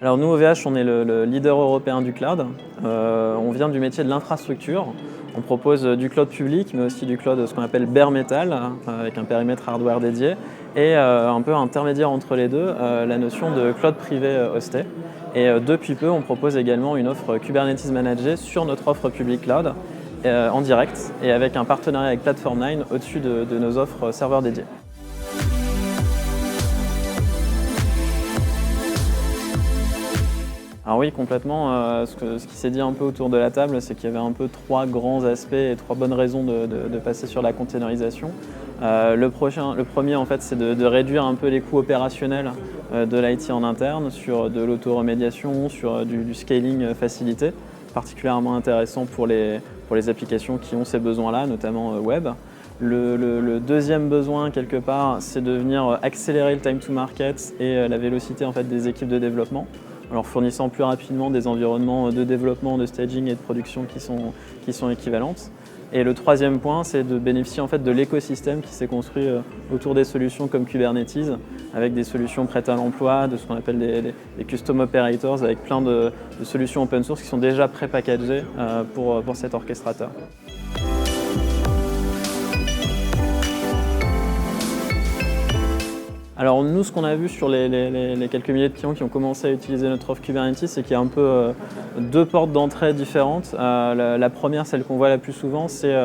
Alors nous, OVH, on est le leader européen du cloud. On vient du métier de l'infrastructure. On propose du cloud public, mais aussi du cloud, ce qu'on appelle bare metal, avec un périmètre hardware dédié, et un peu intermédiaire entre les deux, la notion de cloud privé hosté. Et depuis peu, on propose également une offre Kubernetes managée sur notre offre public cloud, en direct, et avec un partenariat avec Platform9 au-dessus de nos offres serveurs dédiés. Alors oui, complètement. Ce qui s'est dit un peu autour de la table, c'est qu'il y avait un peu trois grands aspects et trois bonnes raisons de passer sur la containerisation. Le premier, en fait, c'est de réduire un peu les coûts opérationnels de l'IT en interne, sur de l'autoremédiation, sur du scaling facilité, particulièrement intéressant pour les applications qui ont ces besoins-là, notamment web. Le deuxième besoin, quelque part, c'est de venir accélérer le time to market et la vélocité en fait, des équipes de développement, en leur fournissant plus rapidement des environnements de développement, de staging et de production qui sont équivalentes. Et le troisième point, c'est de bénéficier en fait, de l'écosystème qui s'est construit autour des solutions comme Kubernetes, avec des solutions prêtes à l'emploi, de ce qu'on appelle des custom operators, avec plein de solutions open source qui sont déjà pré-packagées pour cet orchestrateur. Alors nous, ce qu'on a vu sur les quelques milliers de clients qui ont commencé à utiliser notre offre Kubernetes, c'est qu'il y a un peu deux portes d'entrée différentes. La première, celle qu'on voit la plus souvent, c'est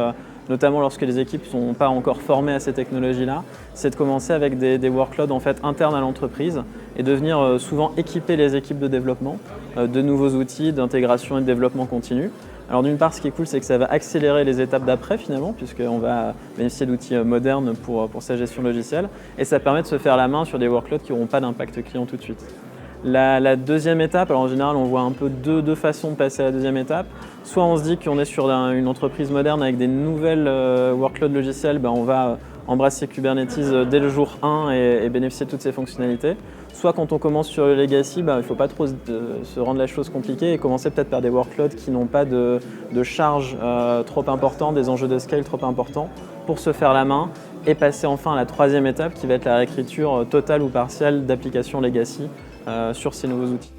notamment lorsque les équipes ne sont pas encore formées à ces technologies-là, c'est de commencer avec des workloads en fait, internes à l'entreprise et de venir souvent équiper les équipes de développement de nouveaux outils d'intégration et de développement continu. Alors d'une part, ce qui est cool, c'est que ça va accélérer les étapes d'après finalement, puisqu'on va bénéficier d'outils modernes pour sa gestion logicielle, et ça permet de se faire la main sur des workloads qui n'auront pas d'impact client tout de suite. La deuxième étape, alors en général, on voit un peu deux façons de passer à la deuxième étape. Soit on se dit qu'on est sur une entreprise moderne avec des nouvelles workloads logiciels, on va embrasser Kubernetes dès le jour 1 et bénéficier de toutes ces fonctionnalités. Soit quand on commence sur le legacy, il ne faut pas trop se rendre la chose compliquée et commencer peut-être par des workloads qui n'ont pas de charge trop importante, des enjeux de scale trop importants, pour se faire la main et passer enfin à la troisième étape qui va être la réécriture totale ou partielle d'applications legacy sur ces nouveaux outils.